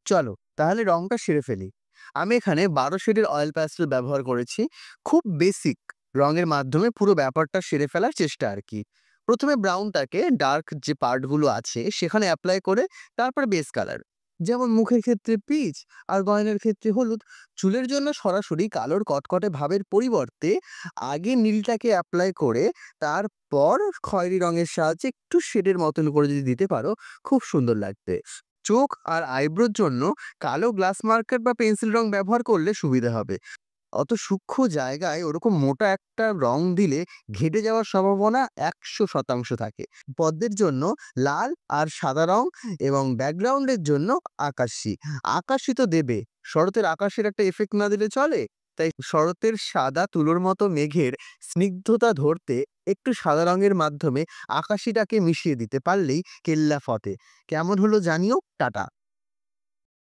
চলো তাহলে রংটা সেরে ফেলি। আমি এখানে 12 শেডের অয়েল প্যাস্টেল ব্যবহার করেছি। খুব বেসিক রঙের মাধ্যমে পুরো ব্যাপারটা সেরে ফেলার চেষ্টা আর কি। প্রথমে ব্রাউনটাকে ডার্ক যে পার্টগুলো আছে সেখানে অ্যাপ্লাই করে তারপর বেস কালার, যেমন মুখের ক্ষেত্রে পিচ আর গয়নার ক্ষেত্রে হলুদ। চুলের জন্য সরাসরি কালোর কটকটে ভাবের পরিবর্তে আগে নীলটাকে অ্যাপ্লাই করে তারপর খয়েরি রঙের সাহায্যে একটু শেডের মতন করে যদি দিতে পারো, খুব সুন্দর লাগবে। চোখ আর আইব্রোর জন্য কালো গ্লাস মার্কার বা পেন্সিল রং ব্যবহার করলে সুবিধা হবে। অত সূক্ষ্ম জায়গায় ওরকম মোটা একটা রং দিলে ঘেটে যাওয়ার সম্ভাবনা ১০০% থাকে। পদ্মের জন্য লাল আর সাদা রং এবং ব্যাকগ্রাউন্ডের জন্য আকাশি। আকাশি তো দেবে, শরতের আকাশের একটা এফেক্ট না দিলে চলে? তাই শরতের সাদা তুলোর মতো মেঘের স্নিগ্ধতা ধরতে একটু সাদা রঙের মাধ্যমে আকাশিটাকে মিশিয়ে দিতে পারলেই কেল্লা ফতে। কেমন হলো জানিও। টাটা।